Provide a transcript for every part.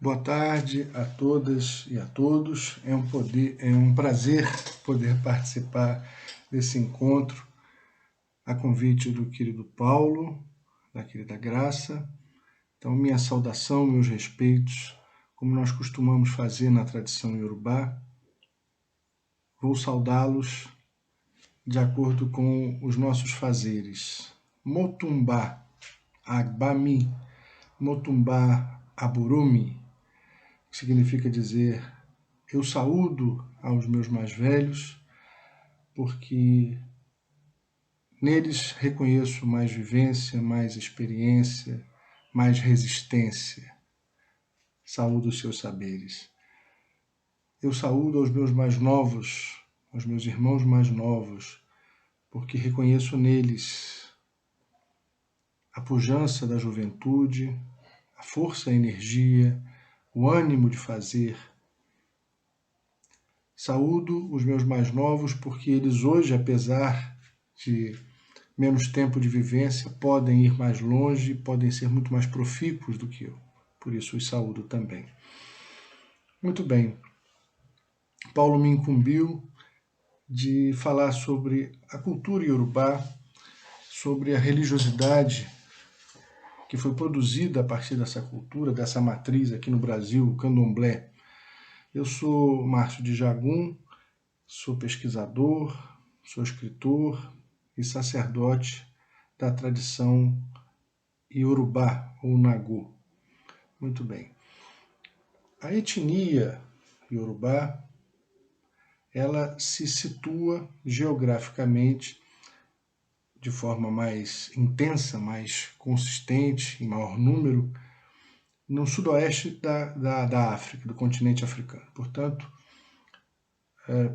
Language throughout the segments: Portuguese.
Boa tarde a todas e a todos. É um prazer poder participar desse encontro a convite do querido Paulo, da querida Graça. Então, minha saudação, meus respeitos, como nós costumamos fazer na tradição iorubá, vou saudá-los de acordo com os nossos fazeres. Motumbá Agbami, Motumbá Aburumi, que significa dizer: eu saúdo aos meus mais velhos, porque neles reconheço mais vivência, mais experiência, mais resistência. Saúdo os seus saberes. Eu saúdo aos meus mais novos, aos meus irmãos mais novos, porque reconheço neles a pujança da juventude, a força, a energia, o ânimo de fazer. Saúdo os meus mais novos porque eles hoje, apesar de menos tempo de vivência, podem ir mais longe, podem ser muito mais profícuos do que eu. Por isso os saúdo também. Muito bem. Paulo me incumbiu de falar sobre a cultura iorubá, sobre a religiosidade que foi produzida a partir dessa cultura, dessa matriz aqui no Brasil, o candomblé. Eu sou Márcio de Jagum, sou pesquisador, sou escritor e sacerdote da tradição iorubá ou nagô. Muito bem. A etnia iorubá, ela se situa geograficamente de forma mais intensa, mais consistente, em maior número, no sudoeste da África, do continente africano. Portanto,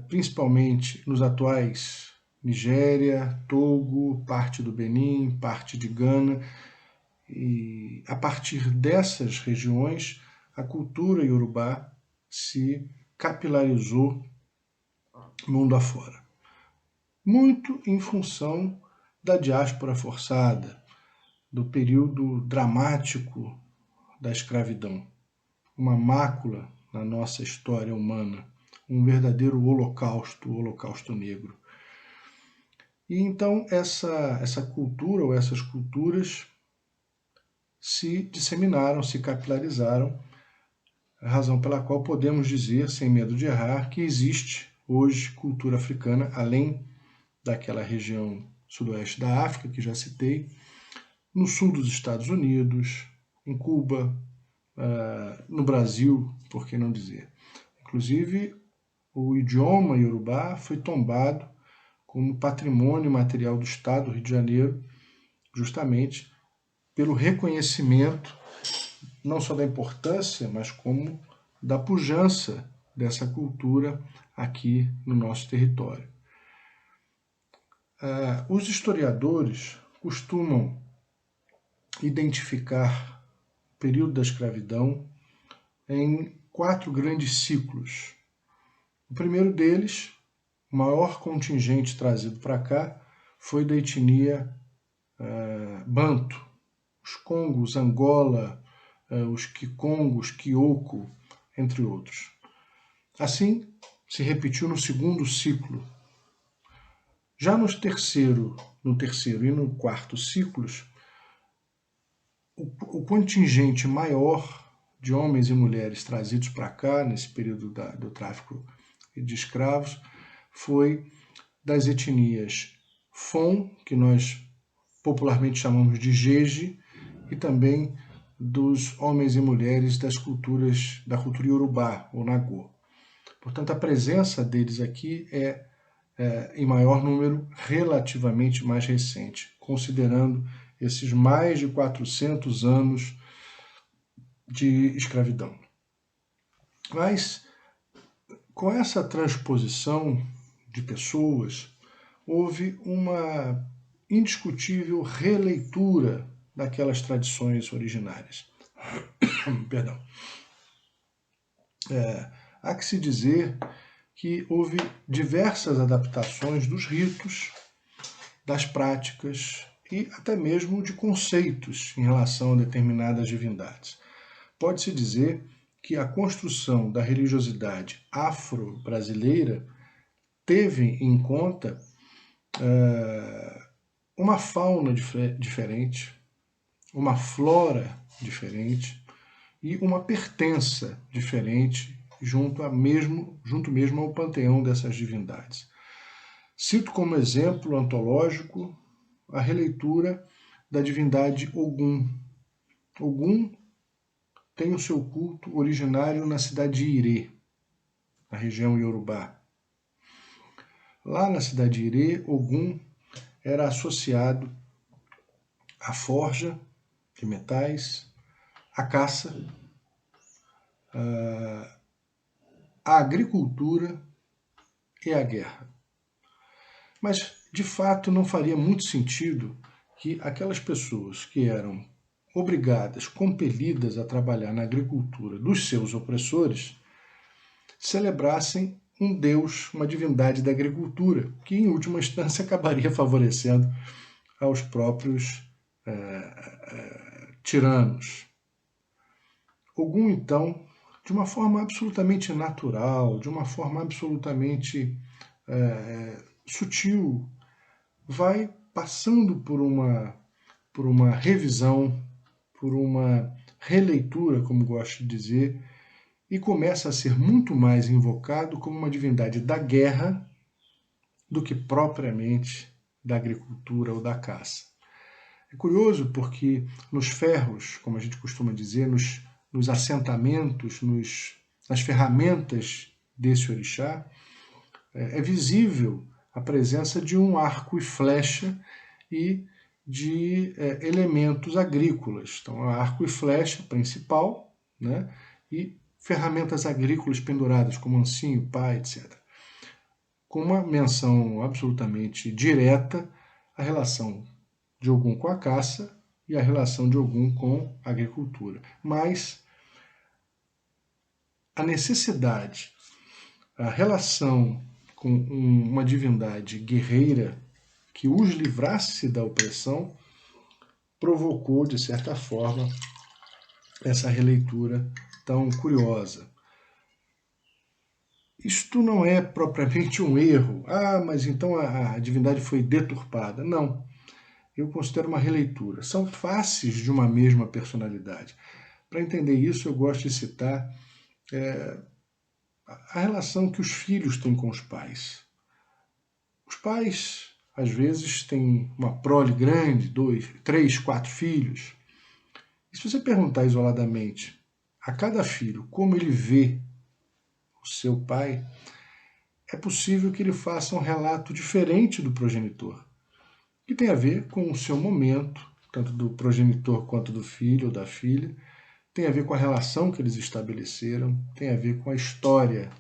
principalmente nos atuais Nigéria, Togo, parte do Benin, parte de Gana, e a partir dessas regiões a cultura iorubá se capilarizou mundo afora. Muito em função da diáspora forçada, do período dramático da escravidão, uma mácula na nossa história humana, um verdadeiro holocausto, o Holocausto Negro. E então essa cultura ou essas culturas se disseminaram, se capilarizaram, a razão pela qual podemos dizer, sem medo de errar, que existe hoje cultura africana, além daquela região sudoeste da África, que já citei, no sul dos Estados Unidos, em Cuba, no Brasil, por que não dizer. Inclusive, o idioma iorubá foi tombado como patrimônio material do Estado do Rio de Janeiro, justamente pelo reconhecimento não só da importância, mas como da pujança dessa cultura aqui no nosso território. Os historiadores costumam identificar o período da escravidão em 4 grandes ciclos. O primeiro deles, o maior contingente trazido para cá, foi da etnia Banto, os Congos, Angola, os Kikongos, Kyoko, entre outros. Assim, se repetiu no segundo ciclo. Já no terceiro e no quarto ciclos, o contingente maior de homens e mulheres trazidos para cá, nesse período do tráfico de escravos, foi das etnias Fon, que nós popularmente chamamos de Jeje, e também dos homens e mulheres da cultura iorubá, ou nagô. Portanto, a presença deles aqui é em maior número, relativamente mais recente, considerando esses mais de 400 anos de escravidão. Mas, com essa transposição de pessoas, houve uma indiscutível releitura daquelas tradições originárias. Perdão. Há que se dizer que houve diversas adaptações dos ritos, das práticas e até mesmo de conceitos em relação a determinadas divindades. Pode-se dizer que a construção da religiosidade afro-brasileira teve em conta uma fauna diferente, uma flora diferente e uma pertença diferente junto mesmo ao panteão dessas divindades. Cito como exemplo antológico a releitura da divindade Ogum. Ogum tem o seu culto originário na cidade de Irê, na região Iorubá. Lá na cidade de Irê, Ogum era associado à forja de metais, à caça, à agricultura e à guerra. Mas, de fato, não faria muito sentido que aquelas pessoas que eram obrigadas, compelidas a trabalhar na agricultura dos seus opressores, celebrassem um deus, uma divindade da agricultura, que em última instância acabaria favorecendo aos próprios tiranos. Ogum, então, de uma forma absolutamente natural, de uma forma absolutamente sutil, vai passando por uma revisão, por uma releitura, como gosto de dizer, e começa a ser muito mais invocado como uma divindade da guerra do que propriamente da agricultura ou da caça. É curioso porque nos ferros, como a gente costuma dizer, nos assentamentos, nas ferramentas desse orixá, é visível a presença de um arco e flecha e de elementos agrícolas. Então, arco e flecha principal, né, e ferramentas agrícolas penduradas, como ancinho, pá, etc. Com uma menção absolutamente direta à relação de Ogum com a caça e a relação de Ogum com a agricultura. Mas a necessidade, a relação com uma divindade guerreira que os livrasse da opressão, provocou, de certa forma, essa releitura tão curiosa. Isto não é propriamente um erro. Mas então a divindade foi deturpada. Não. Eu considero uma releitura. São faces de uma mesma personalidade. Para entender isso, eu gosto de citar a relação que os filhos têm com os pais. Os pais, às vezes, têm uma prole grande, 2, 3, 4 filhos. E se você perguntar isoladamente a cada filho como ele vê o seu pai, é possível que ele faça um relato diferente do progenitor, que tem a ver com o seu momento, tanto do progenitor quanto do filho ou da filha, tem a ver com a relação que eles estabeleceram, tem a ver com a história,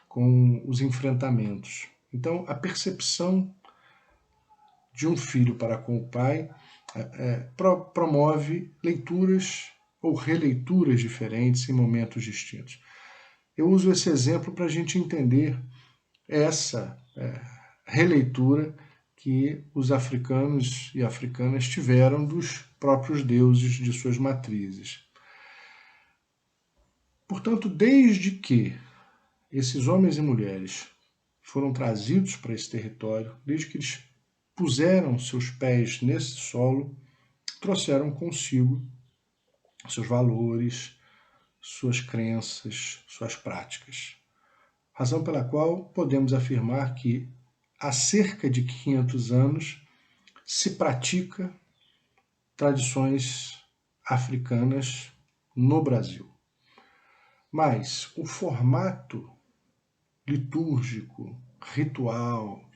com os enfrentamentos. Então, a percepção de um filho para com o pai promove leituras ou releituras diferentes em momentos distintos. Eu uso esse exemplo para a gente entender essa releitura que os africanos e africanas tiveram dos próprios deuses de suas matrizes. Portanto, desde que esses homens e mulheres foram trazidos para esse território, desde que eles puseram seus pés nesse solo, trouxeram consigo seus valores, suas crenças, suas práticas. Razão pela qual podemos afirmar que há cerca de 500 anos se pratica tradições africanas no Brasil. Mas o formato litúrgico, ritual,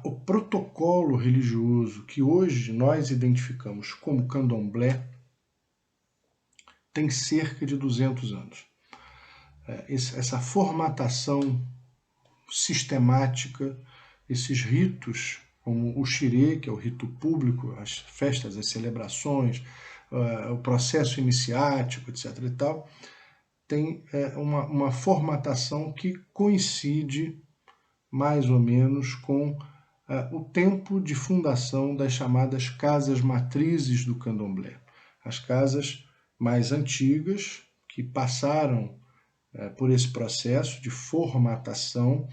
o protocolo religioso que hoje nós identificamos como candomblé tem cerca de 200 anos. Essa formatação sistemática, esses ritos, como o xirê, que é o rito público, as festas, as celebrações, o processo iniciático, etc. e tal, tem uma formatação que coincide mais ou menos com o tempo de fundação das chamadas casas matrizes do candomblé. As casas mais antigas, que passaram por esse processo de formatação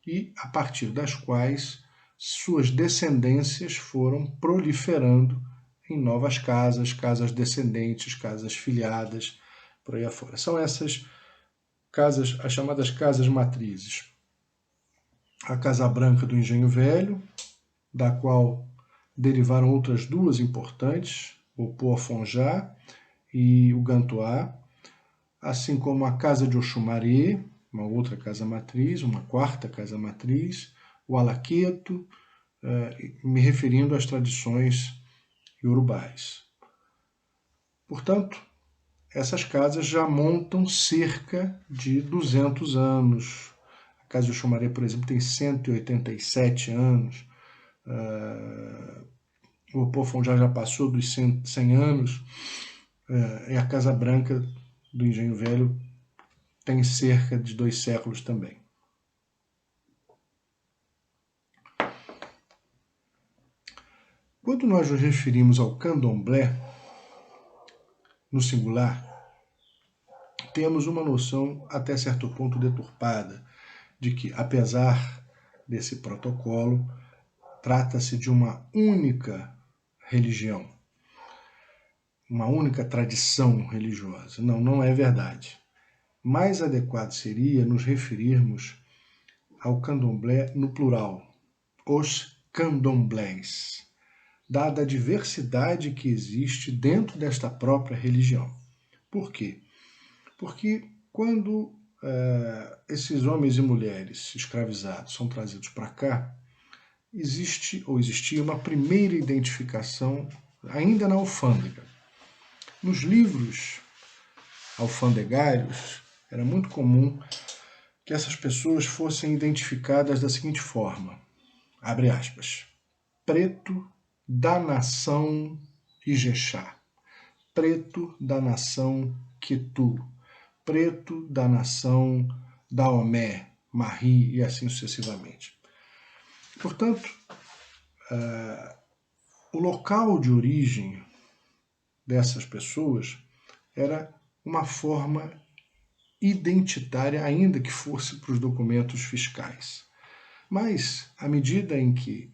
e a partir das quais suas descendências foram proliferando em novas casas, casas descendentes, casas filiadas, por aí afora. São essas casas, as chamadas casas matrizes. A Casa Branca do Engenho Velho, da qual derivaram outras duas importantes, o Poafonjá e o Gantuá, assim como a Casa de Oxumaré, uma outra casa matriz, uma quarta casa matriz, o Alaqueto, me referindo às tradições iorubais. Portanto, essas casas já montam cerca de 200 anos. A Casa de Oxumaré, por exemplo, tem 187 anos. O Poafonjá já passou dos 100 anos. E a Casa Branca do Engenho Velho tem cerca de 2 séculos também. Quando nós nos referimos ao candomblé, no singular, temos uma noção até certo ponto deturpada de que, apesar desse protocolo, trata-se de uma única religião, uma única tradição religiosa. Não, não é verdade. Mais adequado seria nos referirmos ao candomblé no plural, os candomblés, dada a diversidade que existe dentro desta própria religião. Por quê? Porque quando esses homens e mulheres escravizados são trazidos para cá, existia uma primeira identificação ainda na alfândega. Nos livros alfandegários, era muito comum que essas pessoas fossem identificadas da seguinte forma, abre aspas, preto da nação Ijexá, preto da nação Quetu, preto da nação Daomé, Marri e assim sucessivamente. Portanto, o local de origem dessas pessoas era uma forma identitária, ainda que fosse para os documentos fiscais. Mas, à medida em que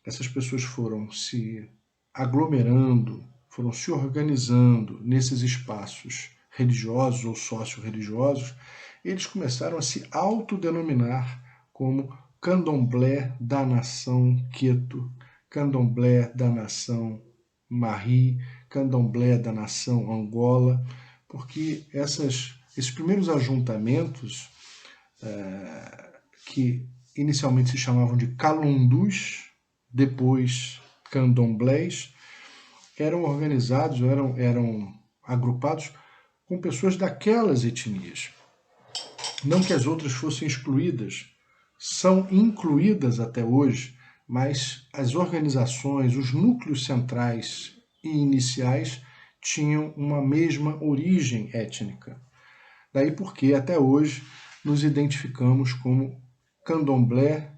essas pessoas foram se aglomerando, foram se organizando nesses espaços religiosos ou socio-religiosos, eles começaram a se autodenominar como candomblé da nação Queto, candomblé da nação Marri, candomblé da nação Angola, porque esses primeiros ajuntamentos, que inicialmente se chamavam de calundus, depois candomblés, eram organizados, eram agrupados com pessoas daquelas etnias. Não que as outras fossem excluídas, são incluídas até hoje, mas as organizações, os núcleos centrais e iniciais tinham uma mesma origem étnica. Daí porque até hoje nos identificamos como candomblé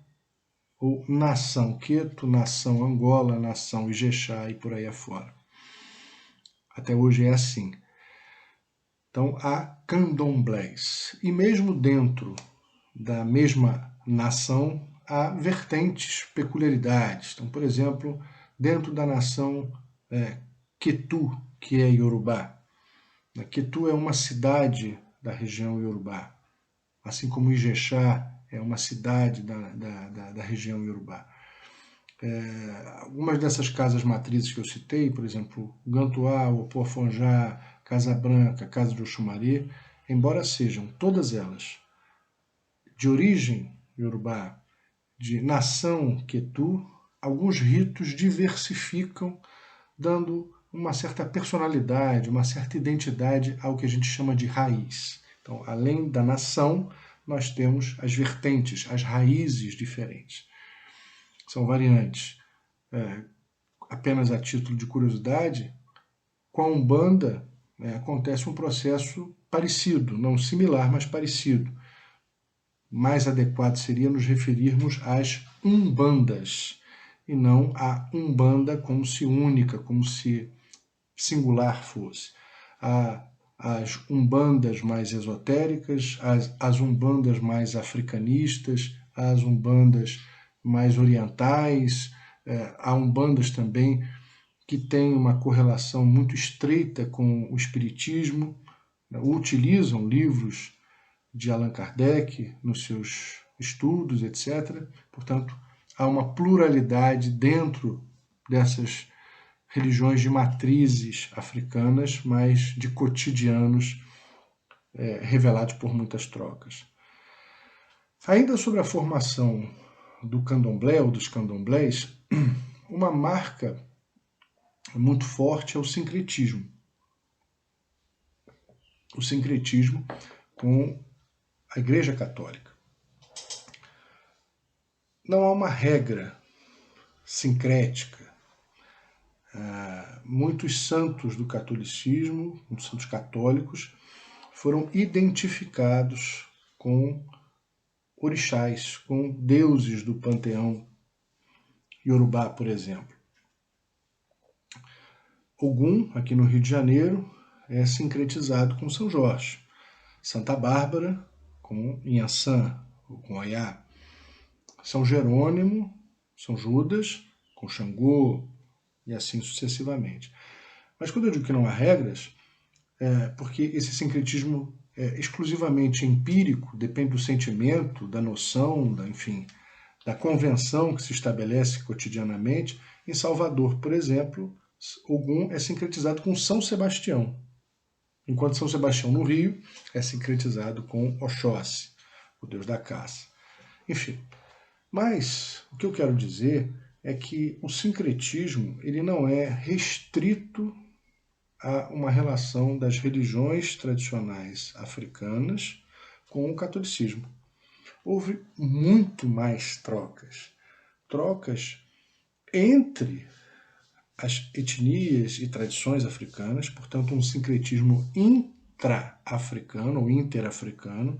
ou nação Queto, nação Angola, nação Ijexá e por aí afora. Até hoje é assim. Então há candomblés. E mesmo dentro da mesma nação há vertentes, peculiaridades. Então, por exemplo, dentro da nação Quetu, que é Iorubá. Quetu é uma cidade da região Iorubá, assim como Ijexá é uma cidade da região Iorubá. Algumas dessas casas matrizes que eu citei, por exemplo, Gantuá, o Poafonjá, Casa Branca, Casa de Oxumaré, embora sejam todas elas de origem Iorubá, de nação Quetu, alguns ritos diversificam, dando uma certa personalidade, uma certa identidade ao que a gente chama de raiz. Então, além da nação, nós temos as vertentes, as raízes diferentes. São variantes. Apenas a título de curiosidade, com a Umbanda acontece um processo parecido, não similar, mas parecido. Mais adequado seria nos referirmos às umbandas, e não à Umbanda como se única, como se singular fosse. A as umbandas mais esotéricas, as umbandas mais africanistas, as umbandas mais orientais, há umbandas também que têm uma correlação muito estreita com o espiritismo, né, utilizam livros de Allan Kardec nos seus estudos, etc. Portanto, há uma pluralidade dentro dessas religiões de matrizes africanas, mas de cotidianos revelados por muitas trocas. Ainda sobre a formação do candomblé ou dos candomblés, uma marca muito forte é o sincretismo. O sincretismo com a Igreja Católica. Não há uma regra sincrética. Muitos santos do catolicismo, muitos santos católicos, foram identificados com orixás, com deuses do panteão iorubá, por exemplo. Ogum, aqui no Rio de Janeiro, é sincretizado com São Jorge. Santa Bárbara, com Inhaçã, ou com Oiá. São Jerônimo, São Judas, com Xangô, e assim sucessivamente. Mas quando eu digo que não há regras, é porque esse sincretismo é exclusivamente empírico, depende do sentimento, da noção, enfim, da convenção que se estabelece cotidianamente. Em Salvador, por exemplo, Ogum é sincretizado com São Sebastião, enquanto São Sebastião no Rio é sincretizado com Oxóssi, o deus da caça. Enfim, mas o que eu quero dizer é que o sincretismo ele não é restrito a uma relação das religiões tradicionais africanas com o catolicismo. Houve muito mais trocas entre as etnias e tradições africanas, portanto um sincretismo intra-africano ou interafricano.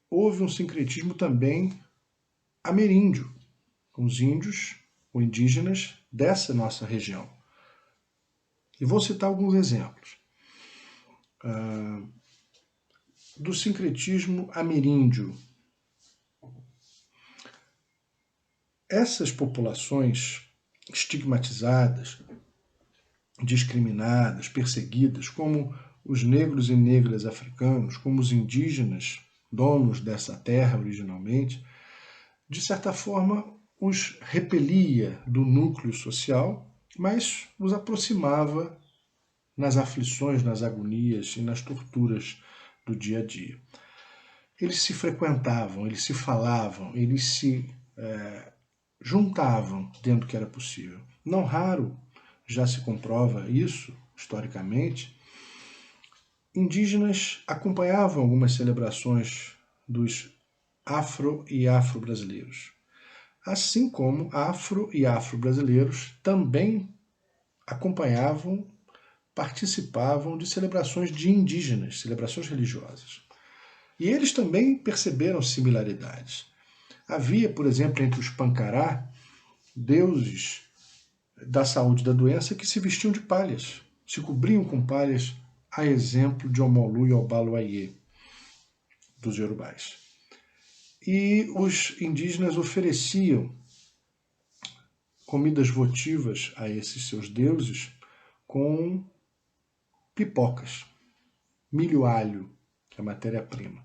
Houve um sincretismo também ameríndio, com os índios ou indígenas dessa nossa região. E vou citar alguns exemplos. Do sincretismo ameríndio. Essas populações estigmatizadas, discriminadas, perseguidas, como os negros e negras africanos, como os indígenas, donos dessa terra originalmente, de certa forma os repelia do núcleo social, mas os aproximava nas aflições, nas agonias e nas torturas do dia a dia. Eles se frequentavam, eles se falavam, eles se juntavam dentro do que era possível. Não raro, já se comprova isso historicamente, indígenas acompanhavam algumas celebrações dos afro e afro-brasileiros, assim como afro e afro-brasileiros também acompanhavam, participavam de celebrações de indígenas, celebrações religiosas. E eles também perceberam similaridades. Havia, por exemplo, entre os Pancará, deuses da saúde e da doença que se vestiam de palhas, se cobriam com palhas, a exemplo de Omolu e Obaluayê, dos Yorubás. E os indígenas ofereciam comidas votivas a esses seus deuses com pipocas, milho-alho, que é a matéria-prima.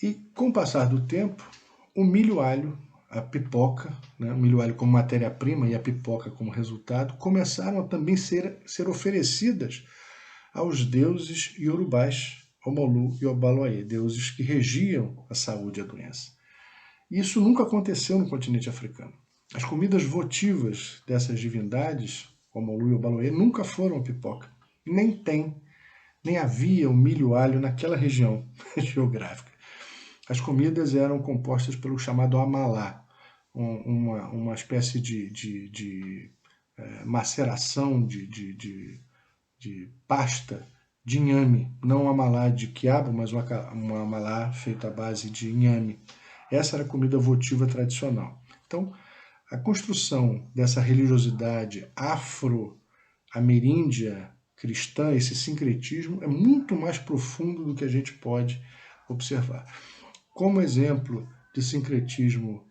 E com o passar do tempo, o milho-alho, a pipoca, né, o milho-alho como matéria-prima e a pipoca como resultado, começaram a também ser oferecidas aos deuses iorubás, Omolu e Obaluayê, deuses que regiam a saúde e a doença. Isso nunca aconteceu no continente africano. As comidas votivas dessas divindades, Omolu e Obaluayê, nunca foram a pipoca. Nem havia o milho-alho naquela região geográfica. As comidas eram compostas pelo chamado amalá, uma espécie de maceração de pasta de inhame, não um amalá de quiabo, mas um amalá feito à base de inhame. Essa era a comida votiva tradicional. Então, a construção dessa religiosidade afro-ameríndia cristã, esse sincretismo, é muito mais profundo do que a gente pode observar. Como exemplo de sincretismo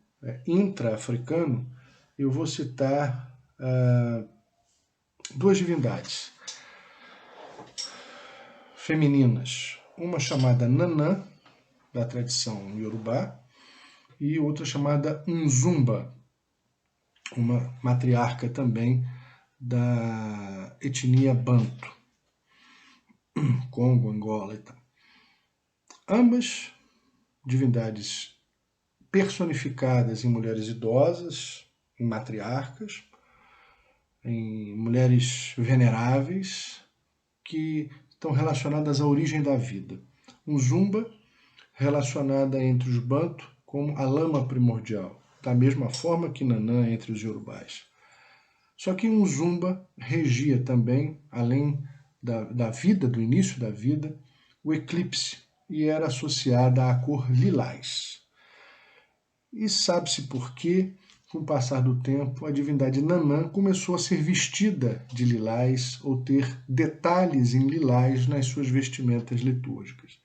intra-africano, eu vou citar duas divindades femininas, uma chamada Nanã, da tradição Yorubá, e outra chamada Nzumba, uma matriarca também da etnia Banto, Congo, Angola e tal. Ambas divindades personificadas em mulheres idosas, em matriarcas, em mulheres veneráveis, que estão relacionadas à origem da vida. Nzumba, relacionada entre os Banto como a lama primordial, da mesma forma que Nanã entre os Yorubás. Só que Nzumba regia também, além da vida, do início da vida, o eclipse, e era associada à cor lilás. E sabe-se por quê, com o passar do tempo, a divindade Nanã começou a ser vestida de lilás ou ter detalhes em lilás nas suas vestimentas litúrgicas.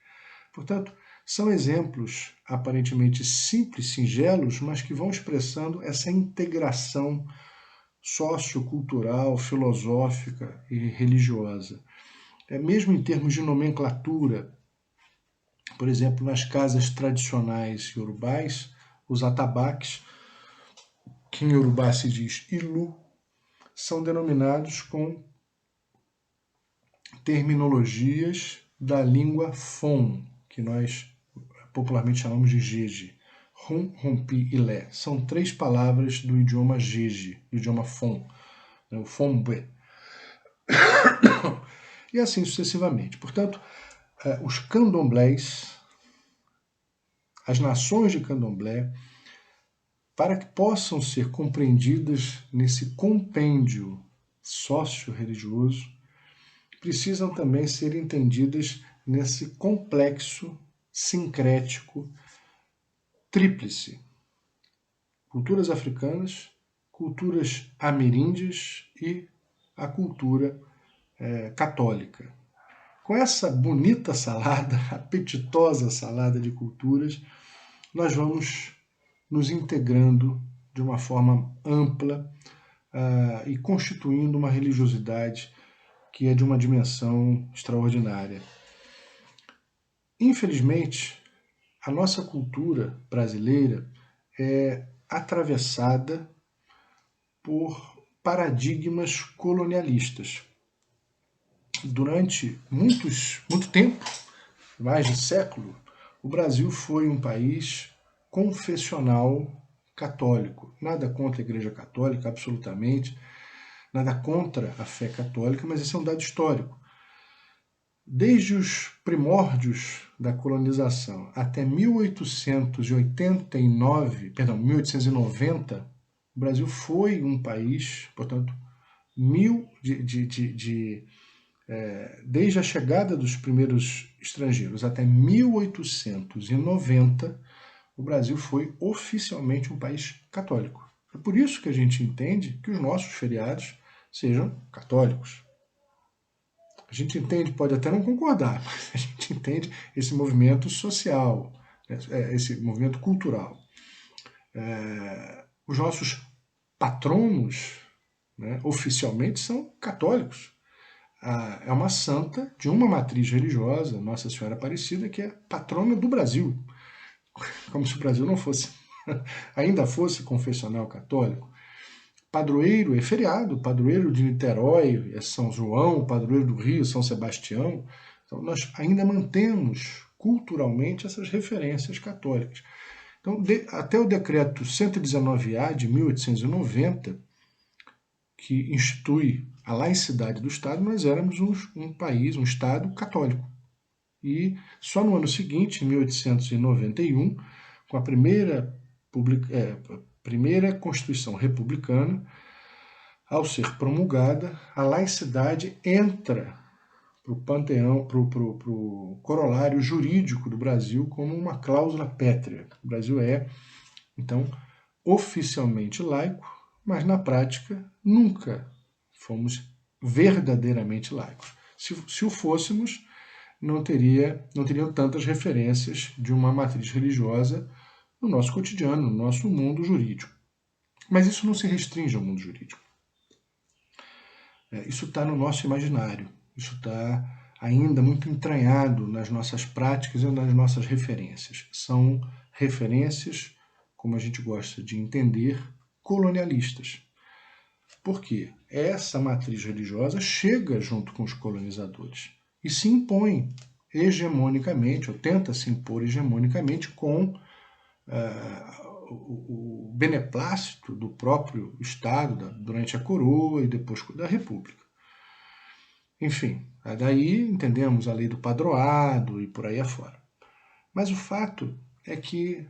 Portanto, são exemplos aparentemente simples, singelos, mas que vão expressando essa integração sociocultural, filosófica e religiosa. Mesmo em termos de nomenclatura, por exemplo, nas casas tradicionais iorubais, os atabaques, que em Yorubá se diz ilu, são denominados com terminologias da língua Fon, que nós popularmente chamamos de Jeje. Rum, Rumpi e Lé. São três palavras do idioma Jeje, do idioma Fon, o Fombé. E assim sucessivamente. Portanto, os candomblés, as nações de candomblé, para que possam ser compreendidas nesse compêndio sócio-religioso, precisam também ser entendidas nesse complexo sincrético tríplice. Culturas africanas, culturas ameríndias e a cultura católica. Com essa bonita salada, apetitosa salada de culturas, nós vamos nos integrando de uma forma ampla e constituindo uma religiosidade que é de uma dimensão extraordinária. Infelizmente, a nossa cultura brasileira é atravessada por paradigmas colonialistas. Durante muito tempo, mais de século, o Brasil foi um país confessional católico. Nada contra a Igreja Católica, absolutamente, nada contra a fé católica, mas esse é um dado histórico. Desde os primórdios da colonização até 1890, o Brasil foi um país, portanto, desde a chegada dos primeiros estrangeiros até 1890, o Brasil foi oficialmente um país católico. É por isso que a gente entende que os nossos feriados sejam católicos. A gente entende, pode até não concordar, mas a gente entende esse movimento social, esse movimento cultural. Os nossos patronos, oficialmente, são católicos. É uma santa de uma matriz religiosa, Nossa Senhora Aparecida, que é patrona do Brasil. Como se o Brasil não fosse, ainda fosse confessional católico. Padroeiro é feriado, padroeiro de Niterói é São João, padroeiro do Rio, São Sebastião. Então, nós ainda mantemos culturalmente essas referências católicas. Então, até o decreto 119A de 1890, que institui a laicidade do Estado, nós éramos um país, um Estado católico. E só no ano seguinte, em 1891, com a primeira Constituição Republicana, ao ser promulgada, a laicidade entra para o panteão, para o corolário jurídico do Brasil como uma cláusula pétrea. O Brasil é, então, oficialmente laico, mas na prática nunca fomos verdadeiramente laicos. Se o fôssemos, não teriam tantas referências de uma matriz religiosa no nosso cotidiano, no nosso mundo jurídico. Mas isso não se restringe ao mundo jurídico. Isso está no nosso imaginário, isso está ainda muito entranhado nas nossas práticas e nas nossas referências. São referências, como a gente gosta de entender, colonialistas. Por quê? Essa matriz religiosa chega junto com os colonizadores e se impõe hegemonicamente, ou tenta se impor hegemonicamente com o beneplácito do próprio Estado, durante a coroa e depois da República. Enfim, daí entendemos a lei do padroado e por aí afora. Mas o fato é que,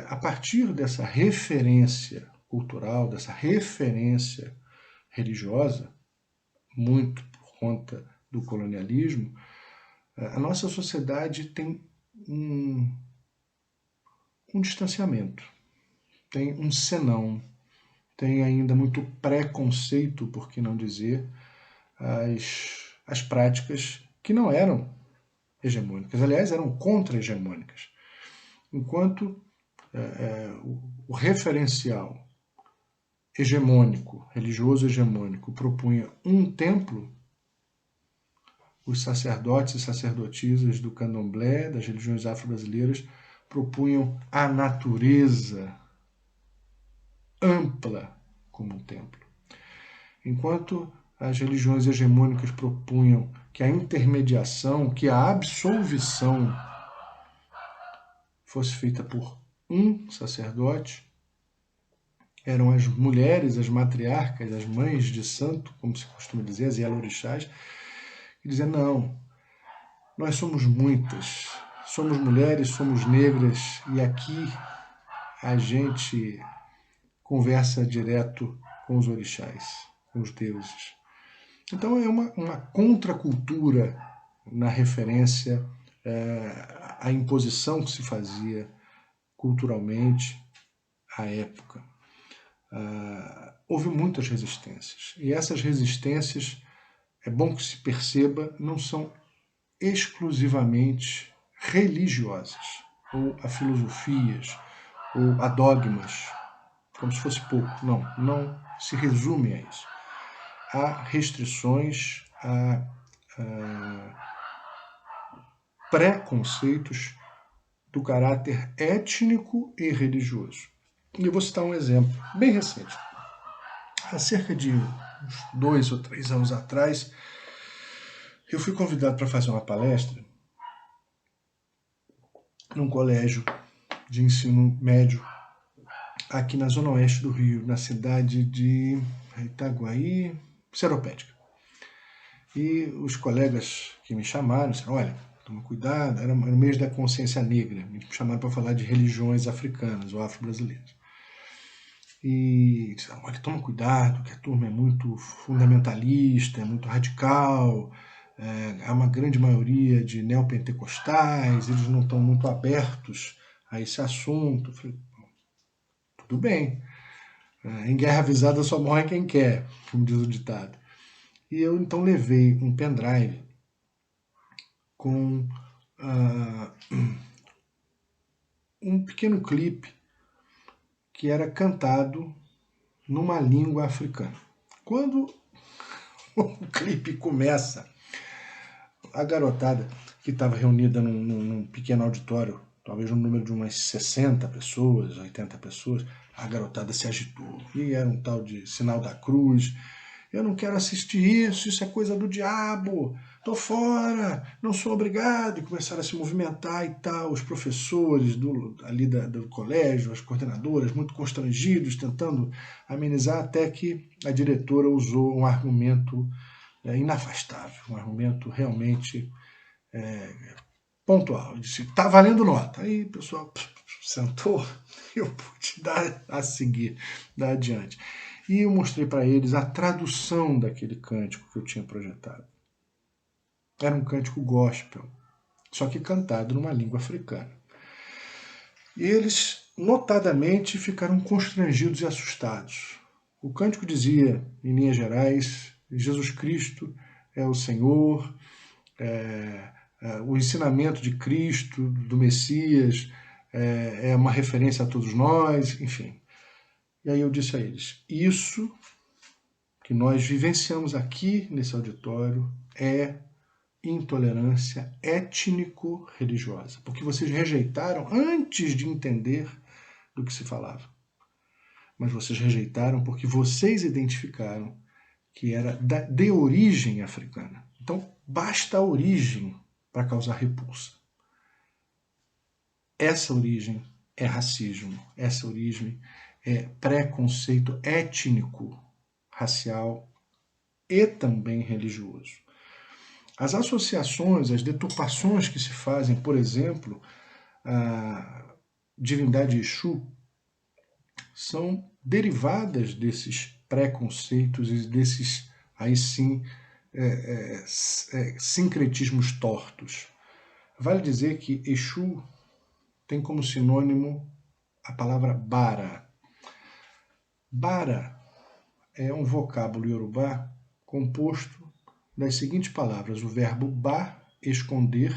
a partir dessa referência cultural, dessa referência religiosa, muito por conta do colonialismo, a nossa sociedade tem um distanciamento, tem um senão, tem ainda muito preconceito, por que não dizer, as práticas que não eram hegemônicas, aliás, eram contra-hegemônicas. Enquanto o referencial hegemônico, religioso hegemônico, propunha um templo, os sacerdotes e sacerdotisas do candomblé, das religiões afro-brasileiras, propunham a natureza ampla como um templo. Enquanto as religiões hegemônicas propunham que a intermediação, que a absolvição fosse feita por um sacerdote, eram as mulheres, as matriarcas, as mães de santo, como se costuma dizer, as yalorixás, que diziam, não, nós somos muitas, somos mulheres, somos negras, e aqui a gente conversa direto com os orixás, com os deuses. Então é uma contracultura na referência à imposição que se fazia culturalmente à época. Houve muitas resistências, e essas resistências, é bom que se perceba, não são exclusivamente religiosas, ou a filosofias, ou a dogmas, como se fosse pouco. Não se resume a isso. Há restrições, há preconceitos do caráter étnico e religioso. E eu vou citar um exemplo bem recente. Há cerca de uns 2 ou 3 anos atrás, eu fui convidado para fazer uma palestra num colégio de ensino médio aqui na zona oeste do Rio, na cidade de Itaguaí, Seropédica. E os colegas que me chamaram disseram, olha, toma cuidado, era no mês da consciência negra, me chamaram para falar de religiões africanas ou afro-brasileiras. E disseram, olha, toma cuidado, que a turma é muito fundamentalista, é muito radical, há uma grande maioria de neopentecostais, eles não estão muito abertos a esse assunto. Eu falei, tudo bem, em guerra avisada só morre quem quer, como diz o ditado. E eu então levei um pendrive com um pequeno clipe que era cantado numa língua africana. Quando o clipe começa, a garotada que estava reunida num pequeno auditório, talvez no número de umas 60 pessoas, 80 pessoas, a garotada se agitou. E era um tal de sinal da cruz. Eu não quero assistir isso é coisa do diabo, tô fora, não sou obrigado. E começaram a se movimentar e tal, os professores do colégio, as coordenadoras, muito constrangidos, tentando amenizar, até que a diretora usou um argumento inafastável, um argumento realmente pontual. Disse, tá valendo nota. Aí o pessoal sentou e eu pude dar a seguir, dar adiante. E eu mostrei para eles a tradução daquele cântico que eu tinha projetado. Era um cântico gospel, só que cantado numa língua africana. E eles, notadamente, ficaram constrangidos e assustados. O cântico dizia, em linhas gerais, Jesus Cristo é o Senhor, o ensinamento de Cristo, do Messias, é uma referência a todos nós, enfim. E aí eu disse a eles, isso que nós vivenciamos aqui nesse auditório é intolerância étnico-religiosa, porque vocês rejeitaram antes de entender do que se falava. Mas vocês rejeitaram porque vocês identificaram que era de origem africana. Então, basta a origem para causar repulsa. Essa origem é racismo, essa origem é preconceito étnico, racial e também religioso. As associações, as deturpações que se fazem, por exemplo, a divindade Exu, são derivadas desses preconceitos e desses, aí sim, sincretismos tortos. Vale dizer que Exu tem como sinônimo a palavra Bara. Bara é um vocábulo iorubá composto das seguintes palavras: o verbo ba, esconder,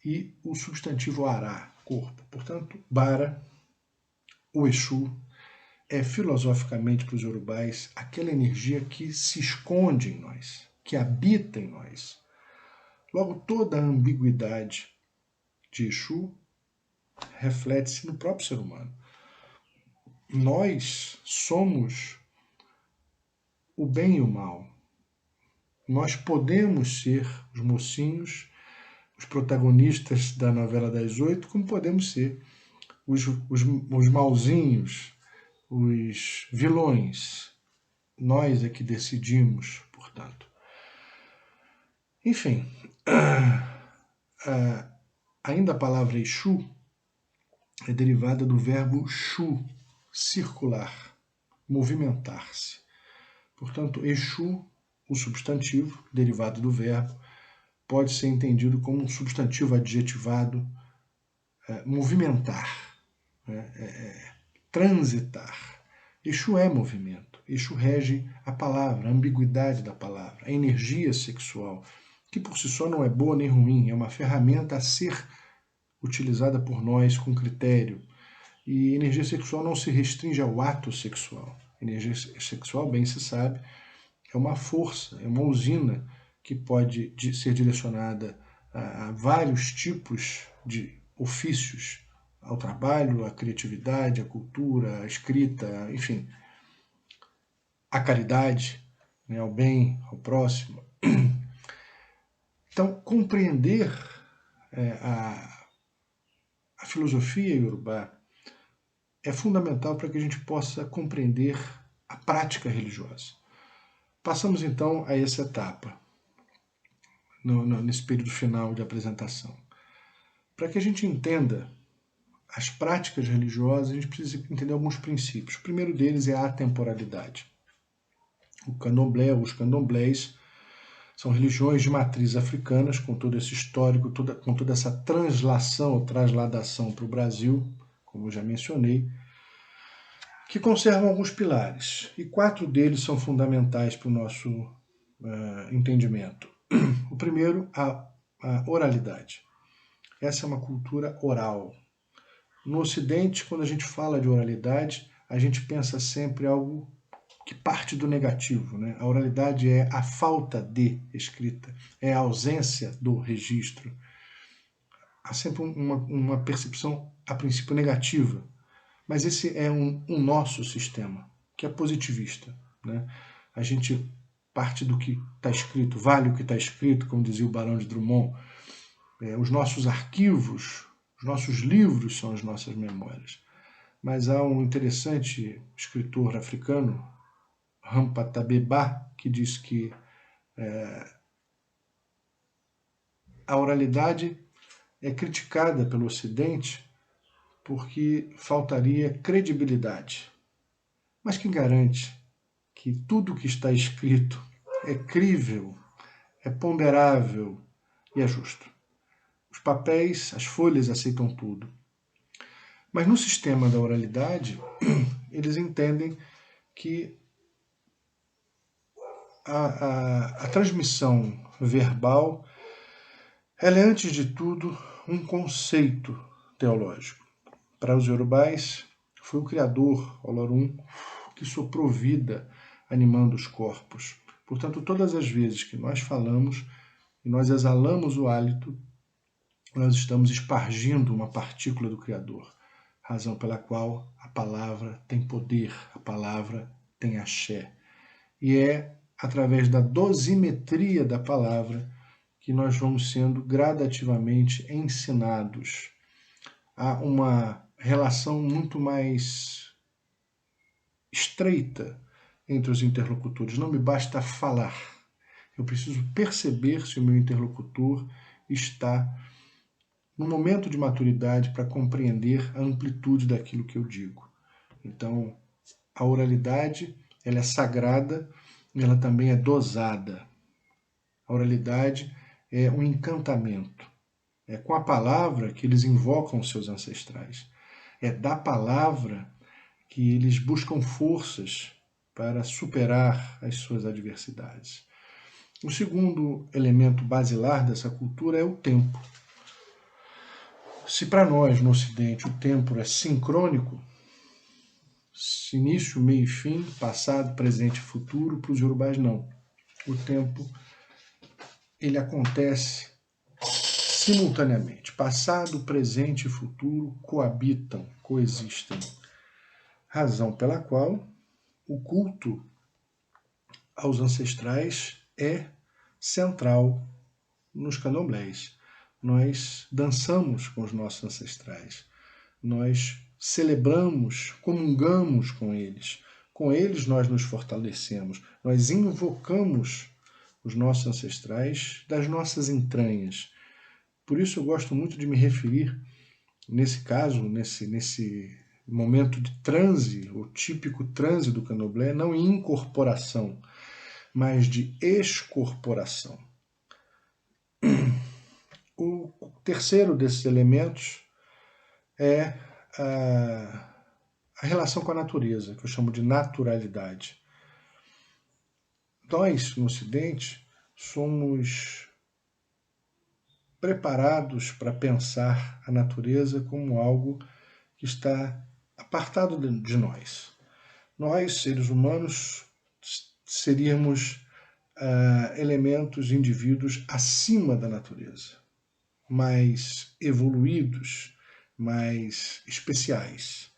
e o substantivo ará, corpo. Portanto, Bara, o Exu, é filosoficamente para os iorubais aquela energia que se esconde em nós, que habita em nós. Logo, toda a ambiguidade de Exu reflete-se no próprio ser humano. Nós somos o bem e o mal. Nós podemos ser os mocinhos, os protagonistas da novela das 8, como podemos ser os malzinhos, os vilões. Nós é que decidimos, portanto. Enfim, ainda a palavra Exu é derivada do verbo Shu, circular, movimentar-se. Portanto, Exu, o substantivo, derivado do verbo, pode ser entendido como um substantivo adjetivado, movimentar, transitar. Exu é movimento. Exu rege a palavra, a ambiguidade da palavra, a energia sexual, que por si só não é boa nem ruim, é uma ferramenta a ser utilizada por nós com critério. E energia sexual não se restringe ao ato sexual. Energia sexual, bem se sabe, é uma força, é uma usina que pode ser direcionada a vários tipos de ofícios, ao trabalho, à criatividade, à cultura, à escrita, enfim, à caridade, né, ao bem, ao próximo. Então, compreender a filosofia iorubá é fundamental para que a gente possa compreender a prática religiosa. Passamos então a essa etapa, nesse período final de apresentação. Para que a gente entenda as práticas religiosas, a gente precisa entender alguns princípios. O primeiro deles é a atemporalidade. O candomblé, os candomblés, são religiões de matriz africanas, com todo esse histórico, com toda essa translação ou trasladação para o Brasil, como eu já mencionei, que conservam alguns pilares. E 4 deles são fundamentais para o nosso entendimento. O primeiro, a oralidade. Essa é uma cultura oral. No Ocidente, quando a gente fala de oralidade, a gente pensa sempre algo que parte do negativo, né? A oralidade é a falta de escrita, é a ausência do registro. Há sempre uma percepção, a princípio, negativa. Mas esse é um nosso sistema, que é positivista, né? A gente parte do que está escrito, vale o que está escrito, como dizia o Barão de Drummond. Os nossos arquivos, os nossos livros são as nossas memórias. Mas há um interessante escritor africano, Rampata Beba, que diz que a oralidade é criticada pelo Ocidente porque faltaria credibilidade. Mas quem garante que tudo que está escrito é crível, é ponderável e é justo? Os papéis, as folhas aceitam tudo. Mas no sistema da oralidade, eles entendem que a transmissão verbal, ela é, antes de tudo, um conceito teológico. Para os iorubais, foi o Criador, Olorum, que soprou vida, animando os corpos. Portanto, todas as vezes que nós falamos e nós exalamos o hálito, nós estamos espargindo uma partícula do Criador, razão pela qual a palavra tem poder, a palavra tem axé. E é através da dosimetria da palavra que nós vamos sendo gradativamente ensinados a uma relação muito mais estreita entre os interlocutores. Não me basta falar, eu preciso perceber se o meu interlocutor está no momento de maturidade para compreender a amplitude daquilo que eu digo. Então, a oralidade, ela é sagrada e ela também é dosada. A oralidade é um encantamento. É com a palavra que eles invocam seus ancestrais. É da palavra que eles buscam forças para superar as suas adversidades. O segundo elemento basilar dessa cultura é o tempo. Se para nós, no Ocidente, o tempo é sincrônico, início, meio e fim, passado, presente e futuro, para os iorubais não. O tempo, ele acontece simultaneamente. Passado, presente e futuro coabitam, coexistem. Razão pela qual o culto aos ancestrais é central nos candomblés. Nós dançamos com os nossos ancestrais, nós celebramos, comungamos com eles nós nos fortalecemos, nós invocamos os nossos ancestrais das nossas entranhas. Por isso eu gosto muito de me referir, nesse caso, nesse momento de transe, o típico transe do candomblé, não em incorporação, mas de excorporação. O terceiro desses elementos é a relação com a natureza, que eu chamo de naturalidade. Nós, no Ocidente, somos preparados para pensar a natureza como algo que está apartado de nós. Nós, seres humanos, seríamos elementos, indivíduos acima da natureza, mais evoluídos, mais especiais.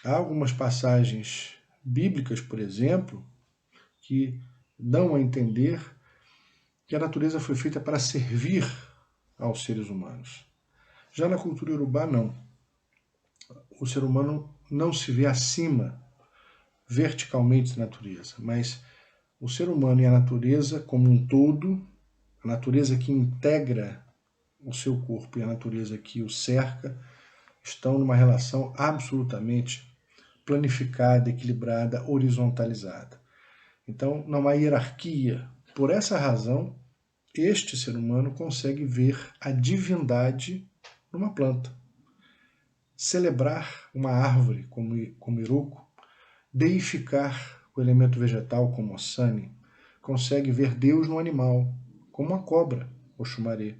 Há algumas passagens bíblicas, por exemplo, que dão a entender que a natureza foi feita para servir aos seres humanos. Já na cultura iorubá, não. O ser humano não se vê acima verticalmente da natureza, mas o ser humano e a natureza como um todo, a natureza que integra o seu corpo e a natureza que o cerca, estão numa relação absolutamente planificada, equilibrada, horizontalizada. Então, não há hierarquia. Por essa razão, este ser humano consegue ver a divindade numa planta. Celebrar uma árvore como Iroko, deificar o elemento vegetal como Osani, consegue ver Deus no animal, como a cobra, Oxumaré.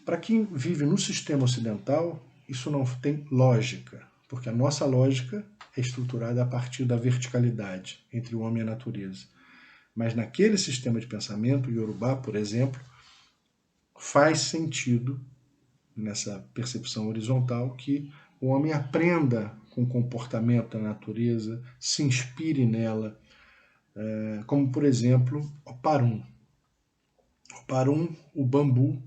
Para quem vive no sistema ocidental, isso não tem lógica, porque a nossa lógica é estruturada a partir da verticalidade entre o homem e a natureza. Mas naquele sistema de pensamento, o Yorubá, por exemplo, faz sentido, nessa percepção horizontal, que o homem aprenda com o comportamento da natureza, se inspire nela, como, por exemplo, o Parum. O Parum, o bambu,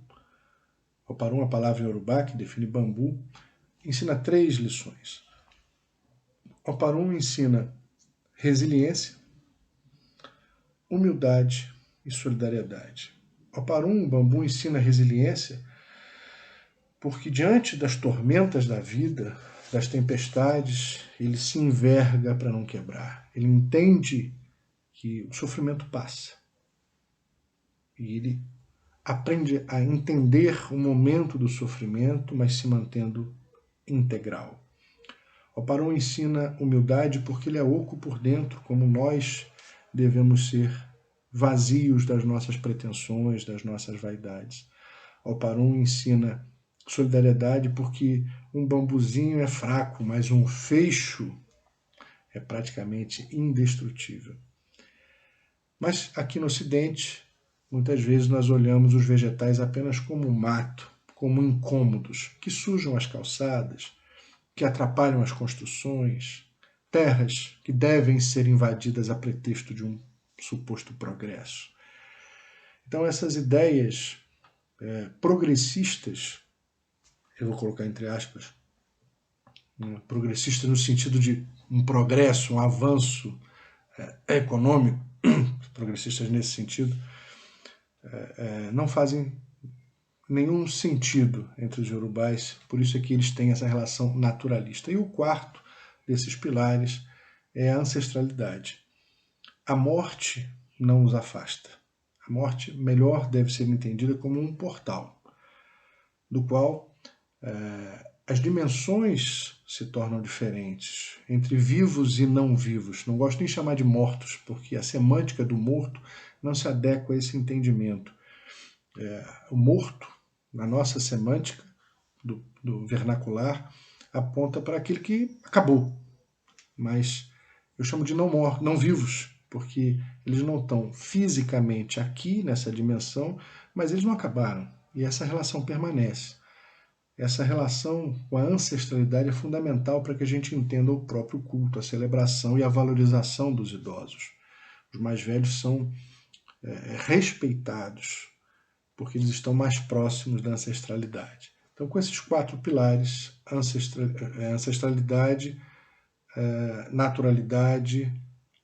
o Parum, a palavra em Yorubá, que define bambu, ensina 3 lições. O Parum ensina resiliência, humildade e solidariedade. O Parum, o bambu, ensina resiliência porque diante das tormentas da vida, das tempestades, ele se enverga para não quebrar. Ele entende que o sofrimento passa. E ele aprende a entender o momento do sofrimento, mas se mantendo integral. O Parum ensina humildade porque ele é oco por dentro, como nós devemos ser vazios das nossas pretensões, das nossas vaidades. Alparum ensina solidariedade porque um bambuzinho é fraco, mas um feixe é praticamente indestrutível. Mas aqui no Ocidente, muitas vezes nós olhamos os vegetais apenas como mato, como incômodos, que sujam as calçadas, que atrapalham as construções, terras que devem ser invadidas a pretexto de um suposto progresso. Então essas ideias progressistas, eu vou colocar entre aspas, progressista no sentido de um progresso, um avanço econômico, progressistas nesse sentido, não fazem nenhum sentido entre os iorubás, por isso é que eles têm essa relação naturalista. E o quarto desses pilares é a ancestralidade. A morte não nos afasta. A morte, melhor, deve ser entendida como um portal, do qual as dimensões se tornam diferentes entre vivos e não vivos. Não gosto nem de chamar de mortos, porque a semântica do morto não se adequa a esse entendimento. O morto, na nossa semântica do vernacular, aponta para aquele que acabou. Mas eu chamo de não vivos, porque eles não estão fisicamente aqui nessa dimensão, mas eles não acabaram. E essa relação permanece. Essa relação com a ancestralidade é fundamental para que a gente entenda o próprio culto, a celebração e a valorização dos idosos. Os mais velhos são respeitados, porque eles estão mais próximos da ancestralidade. Então, com esses 4 pilares, ancestralidade, naturalidade,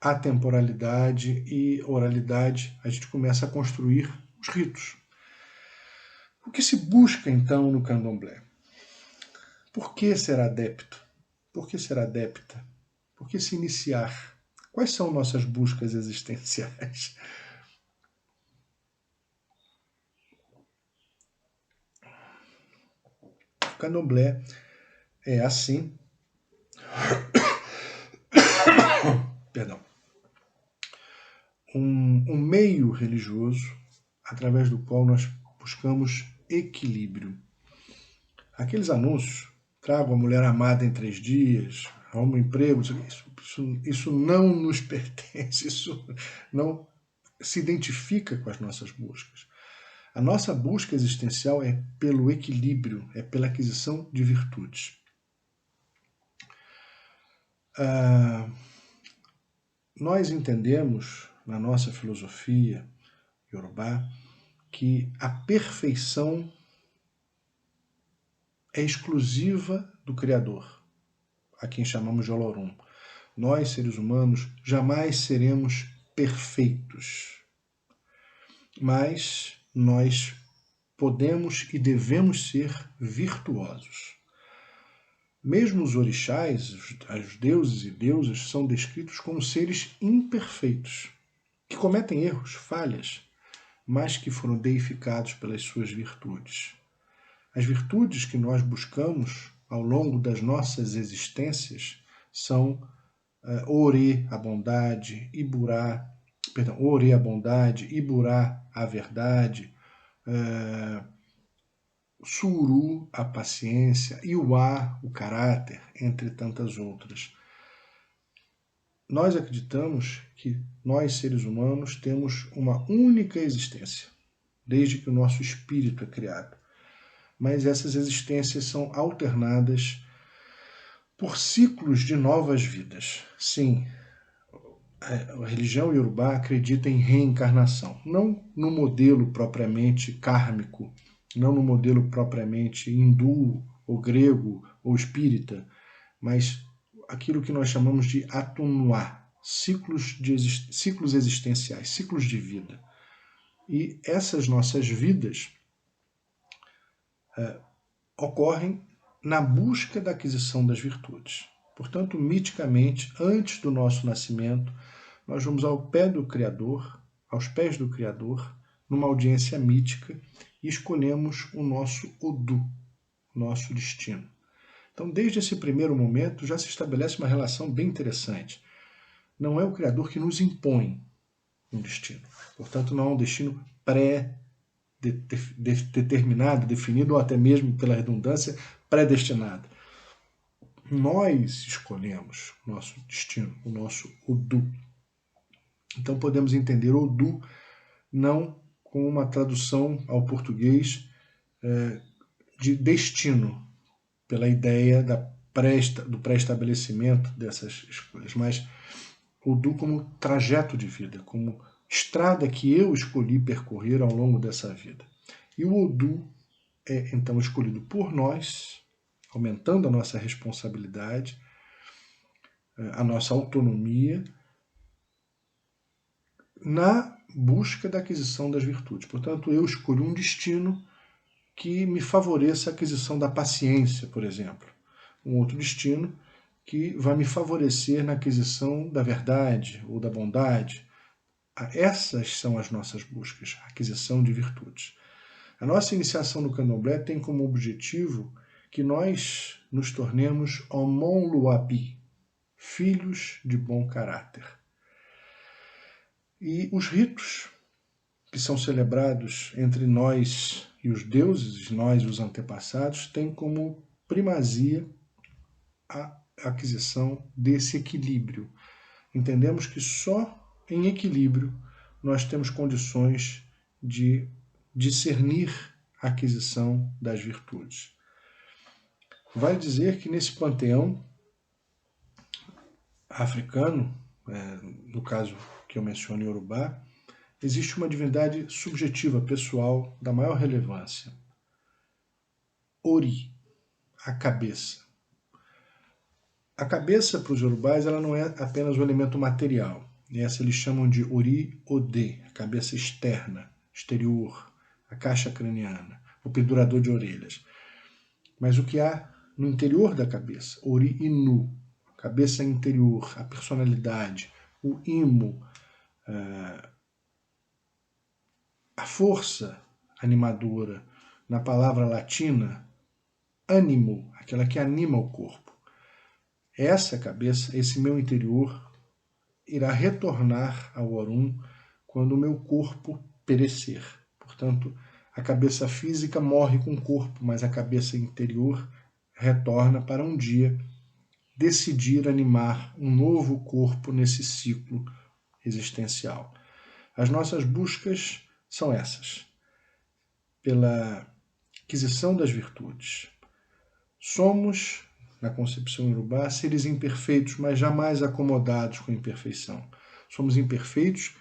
atemporalidade e oralidade, a gente começa a construir os ritos. O que se busca, então, no candomblé? Por que ser adepto? Por que ser adepta? Por que se iniciar? Quais são nossas buscas existenciais? O candomblé é assim, perdão, um meio religioso através do qual nós buscamos equilíbrio. Aqueles anúncios, trago a mulher amada em 3 dias, arruma um emprego, isso não nos pertence, isso não se identifica com as nossas buscas. A nossa busca existencial é pelo equilíbrio, é pela aquisição de virtudes. Nós entendemos, na nossa filosofia iorubá, que a perfeição é exclusiva do Criador, a quem chamamos de Olorum. Nós, seres humanos, jamais seremos perfeitos, mas nós podemos e devemos ser virtuosos. Mesmo os orixás, os deuses e deusas, são descritos como seres imperfeitos, que cometem erros, falhas, mas que foram deificados pelas suas virtudes. As virtudes que nós buscamos ao longo das nossas existências são Ore, a bondade, Ore, a bondade, Iburá, a verdade, Suru, a paciência, Iuá, o caráter, entre tantas outras. Nós acreditamos que nós, seres humanos, temos uma única existência, desde que o nosso espírito é criado. Mas essas existências são alternadas por ciclos de novas vidas. Sim, a religião iorubá acredita em reencarnação, não no modelo propriamente kármico, não no modelo propriamente hindu, ou grego, ou espírita, mas aquilo que nós chamamos de atunua, ciclos existenciais, ciclos de vida. E essas nossas vidas ocorrem na busca da aquisição das virtudes. Portanto, miticamente, antes do nosso nascimento, nós vamos ao pé do Criador, aos pés do Criador, numa audiência mítica, e escolhemos o nosso Odu, nosso destino. Então, desde esse primeiro momento, já se estabelece uma relação bem interessante. Não é o Criador que nos impõe, um destino. Portanto, não é um destino pré-determinado, definido, ou até mesmo, pela redundância, predestinado. Nós escolhemos o nosso destino, o nosso Odu. Então podemos entender Odu não com uma tradução ao português de destino, pela ideia do pré-estabelecimento dessas escolhas, mas Odu como trajeto de vida, como estrada que eu escolhi percorrer ao longo dessa vida. E o Odu é então escolhido por nós, aumentando a nossa responsabilidade, a nossa autonomia, na busca da aquisição das virtudes. Portanto, eu escolho um destino que me favoreça a aquisição da paciência, por exemplo. Um outro destino que vai me favorecer na aquisição da verdade ou da bondade. Essas são as nossas buscas, a aquisição de virtudes. A nossa iniciação no Candomblé tem como objetivo que nós nos tornemos Omon-Luapi, filhos de bom caráter. E os ritos que são celebrados entre nós e os deuses, nós os antepassados, têm como primazia a aquisição desse equilíbrio. Entendemos que só em equilíbrio nós temos condições de discernir a aquisição das virtudes. Vale dizer que nesse panteão africano, no caso que eu menciono em Yorubá, existe uma divindade subjetiva, pessoal, da maior relevância. Ori, a cabeça. A cabeça, para os yorubais, ela não é apenas o elemento material. Essa eles chamam de Ori-Ode, a cabeça externa, exterior, a caixa craniana, o pendurador de orelhas. Mas o que há no interior da cabeça? Ori-Inu, a cabeça interior, a personalidade, o imo, a força animadora, na palavra latina, ânimo, aquela que anima o corpo. Essa cabeça, esse meu interior, irá retornar ao Orum quando o meu corpo perecer. Portanto, a cabeça física morre com o corpo, mas a cabeça interior retorna para um dia decidir animar um novo corpo nesse ciclo existencial. As nossas buscas são essas. Pela aquisição das virtudes. Somos, na concepção Yorubá, seres imperfeitos, mas jamais acomodados com a imperfeição. Somos imperfeitos,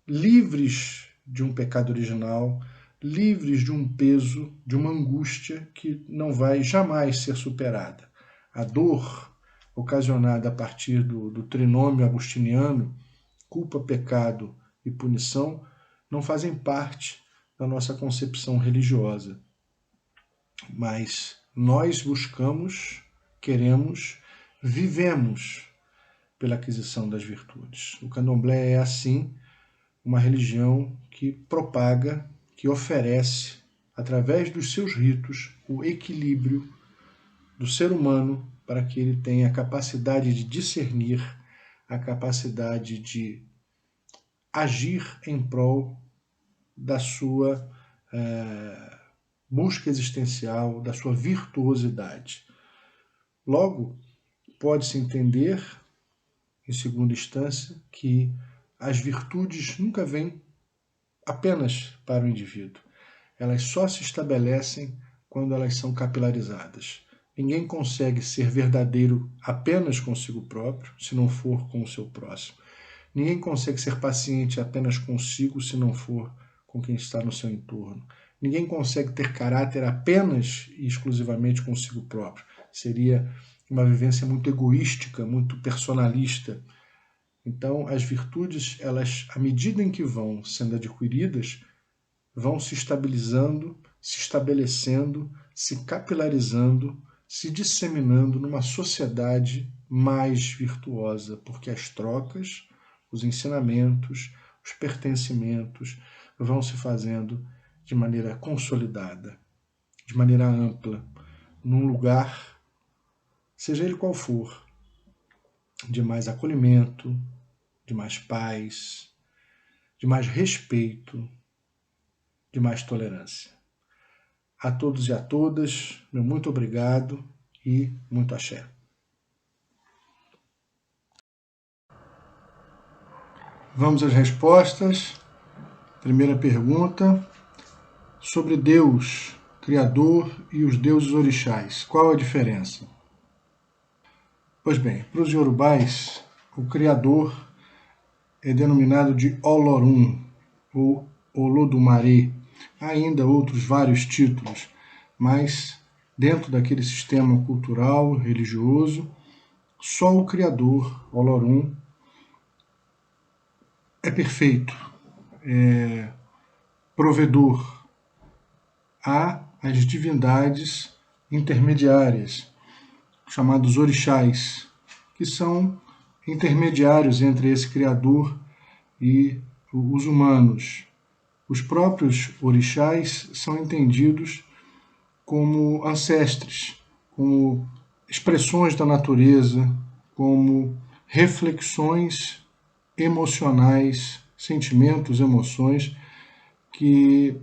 livres de um pecado original, livres de um peso, de uma angústia que não vai jamais ser superada. A dor ocasionada a partir do trinômio agostiniano, culpa, pecado e punição, não fazem parte da nossa concepção religiosa. Mas nós buscamos, queremos, vivemos pela aquisição das virtudes. O Candomblé é, assim, uma religião que propaga, que oferece, através dos seus ritos, o equilíbrio do ser humano para que ele tenha a capacidade de discernir, a capacidade de agir em prol da sua busca existencial, da sua virtuosidade. Logo, pode-se entender, em segunda instância, que as virtudes nunca vêm apenas para o indivíduo. Elas só se estabelecem quando elas são capilarizadas. Ninguém consegue ser verdadeiro apenas consigo próprio, se não for com o seu próximo. Ninguém consegue ser paciente apenas consigo, se não for com quem está no seu entorno. Ninguém consegue ter caráter apenas e exclusivamente consigo próprio. Seria uma vivência muito egoística, muito personalista. Então, as virtudes, elas, à medida em que vão sendo adquiridas, vão se estabilizando, se estabelecendo, se capilarizando, se disseminando numa sociedade mais virtuosa, porque as trocas, os ensinamentos, os pertencimentos vão se fazendo de maneira consolidada, de maneira ampla, num lugar, seja ele qual for, de mais acolhimento, de mais paz, de mais respeito, de mais tolerância. A todos e a todas, meu muito obrigado e muito axé. Vamos às respostas. Primeira pergunta, sobre Deus, Criador e os deuses orixás. Qual a diferença? Pois bem, para os iorubais, o Criador é denominado de Olorum, ou Olodumare. Há ainda outros vários títulos, mas dentro daquele sistema cultural, religioso, só o Criador, Olorum, é perfeito, é provedor. Há as divindades intermediárias, chamados orixás, que são intermediários entre esse Criador e os humanos. Os próprios orixás são entendidos como ancestres, como expressões da natureza, como reflexões emocionais, sentimentos, emoções que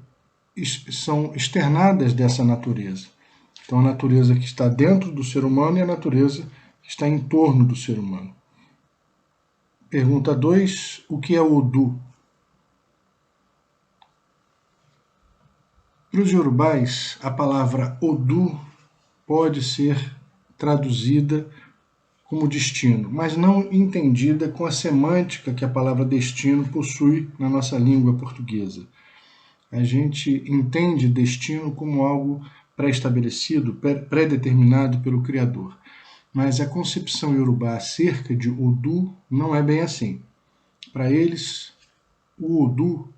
são externadas dessa natureza. Então, a natureza que está dentro do ser humano e a natureza que está em torno do ser humano. Pergunta 2. O que é Odu? Para os iorubais, a palavra Odu pode ser traduzida como destino, mas não entendida com a semântica que a palavra destino possui na nossa língua portuguesa. A gente entende destino como algo pré-estabelecido, pré-determinado pelo Criador. Mas a concepção iorubá acerca de Odu não é bem assim. Para eles, o Odu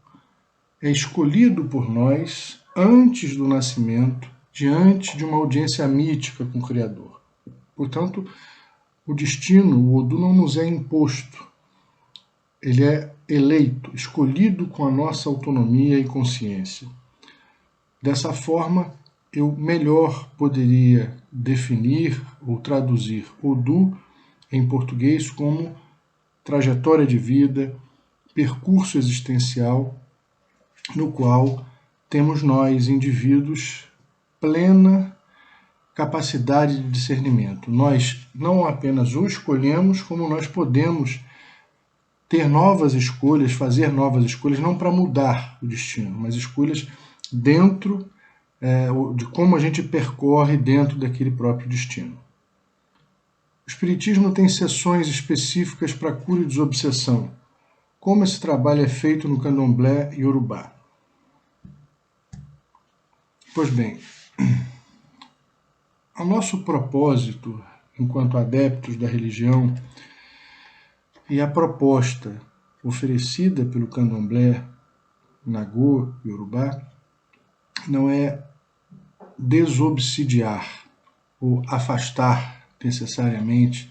é escolhido por nós antes do nascimento, diante de uma audiência mítica com o Criador. Portanto, o destino, o Odu, não nos é imposto. Ele é eleito, escolhido com a nossa autonomia e consciência. Dessa forma, eu melhor poderia definir ou traduzir Odu em português como trajetória de vida, percurso existencial, no qual temos nós, indivíduos, plena capacidade de discernimento. Nós não apenas o escolhemos, como nós podemos ter novas escolhas, fazer novas escolhas, não para mudar o destino, mas escolhas dentro de como a gente percorre dentro daquele próprio destino. O Espiritismo tem sessões específicas para cura e desobsessão. Como esse trabalho é feito no Candomblé e Iorubá? Pois bem, o nosso propósito, enquanto adeptos da religião, e a proposta oferecida pelo Candomblé, Nagô e Iorubá, não é desobsidiar ou afastar necessariamente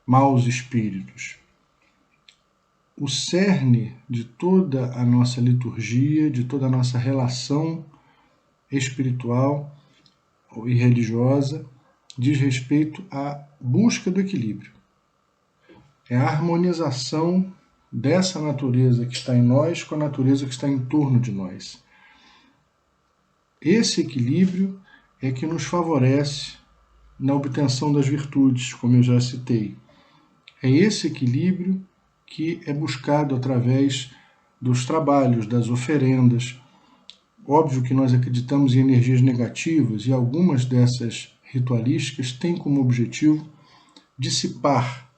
maus espíritos. O cerne de toda a nossa liturgia, de toda a nossa relação espiritual e religiosa, diz respeito à busca do equilíbrio. É a harmonização dessa natureza que está em nós com a natureza que está em torno de nós. Esse equilíbrio é que nos favorece na obtenção das virtudes, como eu já citei. É esse equilíbrio que é buscado através dos trabalhos, das oferendas. Óbvio que nós acreditamos em energias negativas e algumas dessas ritualísticas têm como objetivo dissipar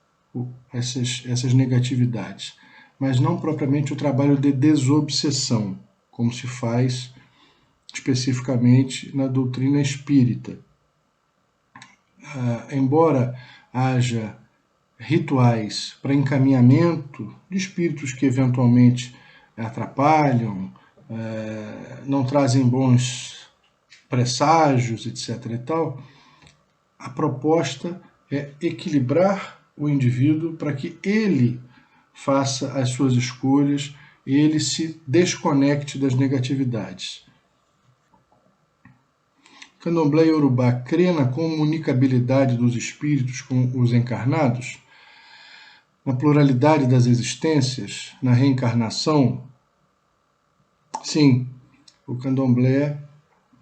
essas negatividades, mas não propriamente o trabalho de desobsessão, como se faz especificamente na doutrina espírita. Embora haja rituais para encaminhamento de espíritos que eventualmente atrapalham, não trazem bons presságios, etc. e tal, a proposta é equilibrar o indivíduo para que ele faça as suas escolhas, ele se desconecte das negatividades. Candomblé e Iorubá crê na comunicabilidade dos espíritos com os encarnados, na pluralidade das existências, na reencarnação, Sim, o candomblé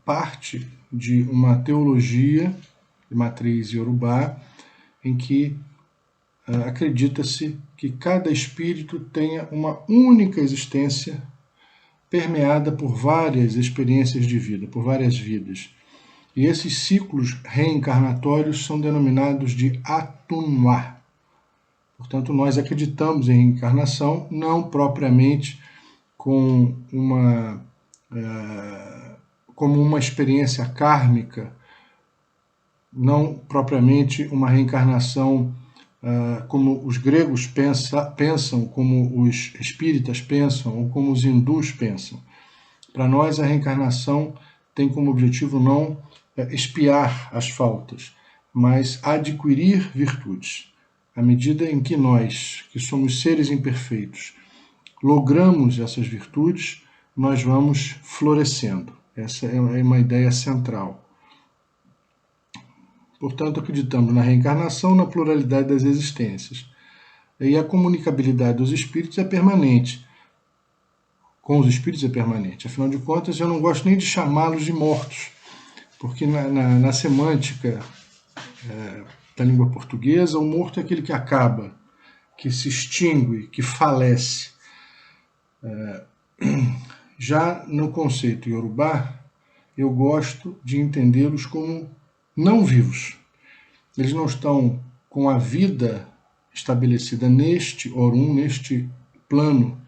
parte de uma teologia de matriz iorubá em que acredita-se que cada espírito tenha uma única existência permeada por várias experiências de vida, por várias vidas. E esses ciclos reencarnatórios são denominados de Atunwa. Portanto, nós acreditamos em reencarnação, não propriamente com como uma experiência kármica, não propriamente uma reencarnação como os gregos pensam, como os espíritas pensam, ou como os hindus pensam. Para nós, a reencarnação tem como objetivo não expiar as faltas, mas adquirir virtudes. À medida em que nós, que somos seres imperfeitos, logramos essas virtudes, nós vamos florescendo. Essa é uma ideia central. Portanto, acreditamos na reencarnação, na pluralidade das existências. E a comunicabilidade dos espíritos é permanente. Com os espíritos é permanente. Afinal de contas, eu não gosto nem de chamá-los de mortos, porque na semântica da língua portuguesa, o morto é aquele que acaba, que se extingue, que falece. Já no conceito iorubá, eu gosto de entendê-los como não vivos. Eles não estão com a vida estabelecida neste Orum, neste plano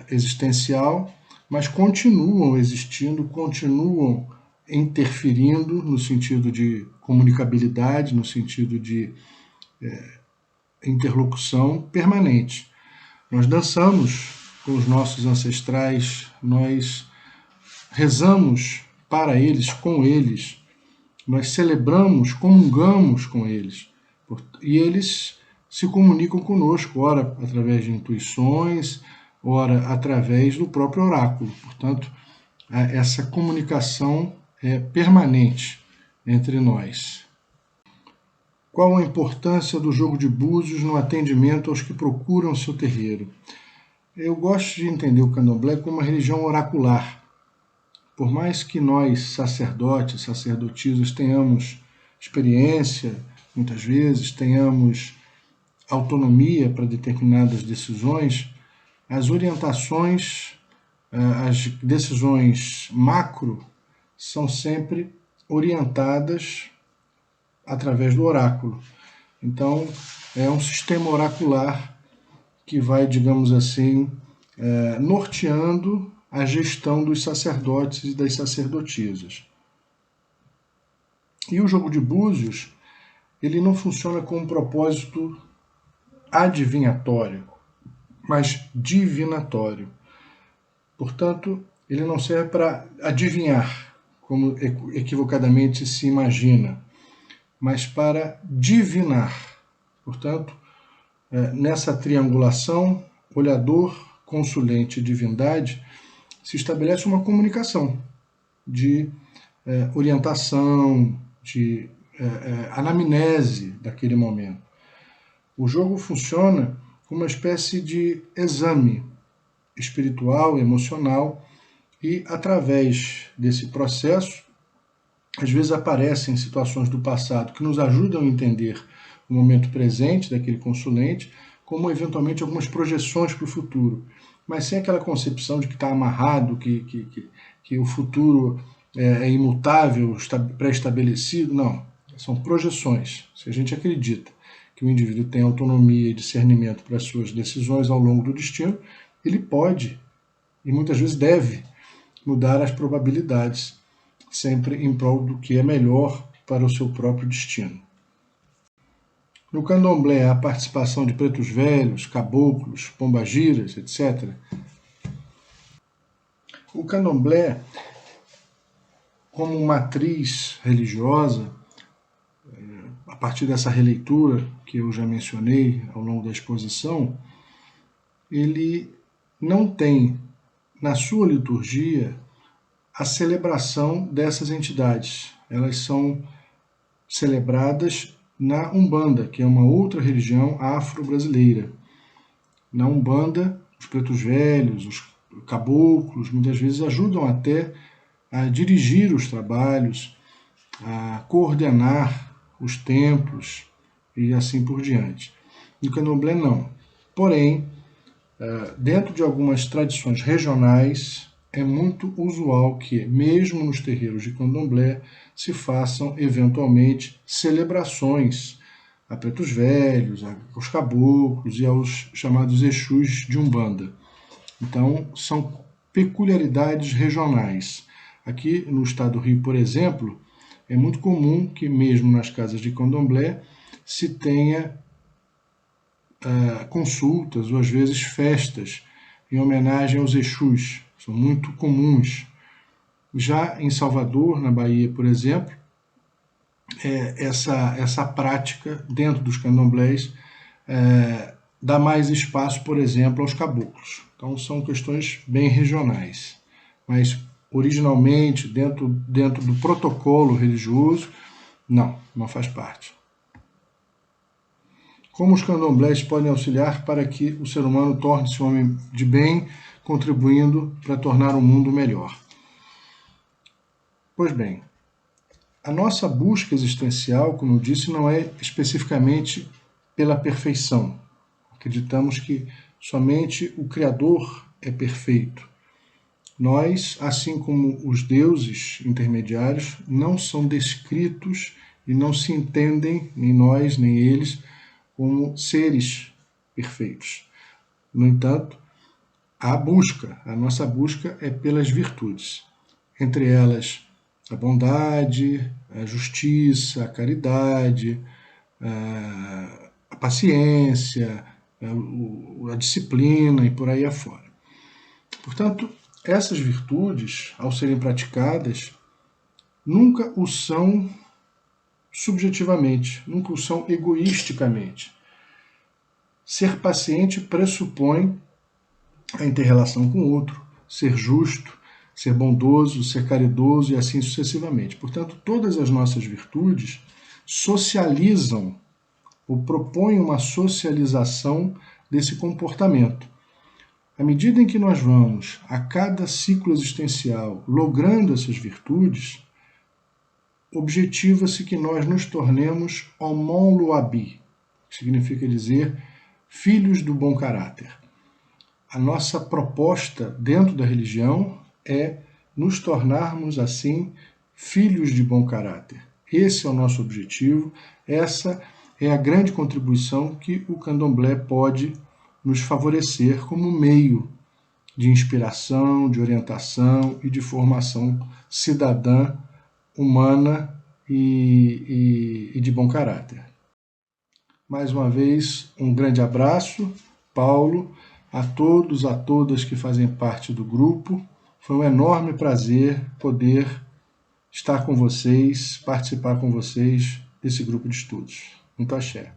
existencial, mas continuam existindo, continuam interferindo no sentido de comunicabilidade, no sentido de interlocução permanente. Nós dançamos com os nossos ancestrais, nós rezamos para eles, com eles, nós celebramos, comungamos com eles, e eles se comunicam conosco, ora através de intuições, ora através do próprio oráculo. Portanto, essa comunicação é permanente entre nós. Qual a importância do jogo de búzios no atendimento aos que procuram seu terreiro? Eu gosto de entender o candomblé como uma religião oracular. Por mais que nós, sacerdotes, sacerdotisas, tenhamos experiência, muitas vezes, tenhamos autonomia para determinadas decisões, as orientações, as decisões macro são sempre orientadas através do oráculo. Então, é um sistema oracular que vai, digamos assim, norteando a gestão dos sacerdotes e das sacerdotisas. E o jogo de búzios, ele não funciona com um propósito adivinhatório, mas divinatório. Portanto, ele não serve para adivinhar, como equivocadamente se imagina, mas para divinar. Portanto, nessa triangulação, olhador, consulente e divindade, se estabelece uma comunicação de orientação, de anamnese daquele momento. O jogo funciona como uma espécie de exame espiritual, emocional, e através desse processo, às vezes aparecem situações do passado que nos ajudam a entender o momento presente daquele consulente, como eventualmente algumas projeções para o futuro, mas sem aquela concepção de que está amarrado, que o futuro é imutável, pré-estabelecido. Não, são projeções. Se a gente acredita que o indivíduo tem autonomia e discernimento para as suas decisões ao longo do destino, ele pode, e muitas vezes deve, mudar as probabilidades, sempre em prol do que é melhor para o seu próprio destino. No candomblé, a participação de pretos velhos, caboclos, pombagiras, etc. O candomblé, como matriz religiosa, a partir dessa releitura que eu já mencionei ao longo da exposição, ele não tem na sua liturgia a celebração dessas entidades. Elas são celebradas na Umbanda, que é uma outra religião afro-brasileira. Na Umbanda, os pretos velhos, caboclos, muitas vezes ajudam até a dirigir os trabalhos, a coordenar os templos e assim por diante. No candomblé não. Porém, dentro de algumas tradições regionais, é muito usual que, mesmo nos terreiros de candomblé, se façam eventualmente celebrações a pretos velhos, aos caboclos e aos chamados exus de Umbanda. Então, são peculiaridades regionais. Aqui no estado do Rio, por exemplo, é muito comum que mesmo nas casas de candomblé se tenha consultas ou às vezes festas em homenagem aos exus. São muito comuns. Já em Salvador, na Bahia, por exemplo, essa prática dentro dos candomblés dá mais espaço, por exemplo, aos caboclos. Então são questões bem regionais. Mas originalmente, dentro do protocolo religioso, não faz parte. Como os candomblés podem auxiliar para que o ser humano torne-se um homem de bem, contribuindo para tornar o mundo melhor? Pois bem, a nossa busca existencial, como eu disse, não é especificamente pela perfeição. Acreditamos que somente o Criador é perfeito. Nós, assim como os deuses intermediários, não são descritos e não se entendem, nem nós, nem eles, como seres perfeitos. No entanto, a nossa busca é pelas virtudes, entre elas a bondade, a justiça, a caridade, a paciência, a disciplina e por aí afora. Portanto, essas virtudes, ao serem praticadas, nunca o são subjetivamente, nunca o são egoisticamente. Ser paciente pressupõe a inter-relação com o outro, ser justo, ser bondoso, ser caridoso e assim sucessivamente. Portanto, todas as nossas virtudes socializam ou propõem uma socialização desse comportamento. À medida em que nós vamos, a cada ciclo existencial, logrando essas virtudes, objetiva-se que nós nos tornemos homon luabi, que significa dizer filhos do bom caráter. A nossa proposta dentro da religião é nos tornarmos, assim, filhos de bom caráter. Esse é o nosso objetivo, essa é a grande contribuição que o candomblé pode nos favorecer como meio de inspiração, de orientação e de formação cidadã, humana e de bom caráter. Mais uma vez, um grande abraço, Paulo, a todos, a todas que fazem parte do grupo. Foi um enorme prazer poder estar com vocês, participar com vocês desse grupo de estudos. Muito axé.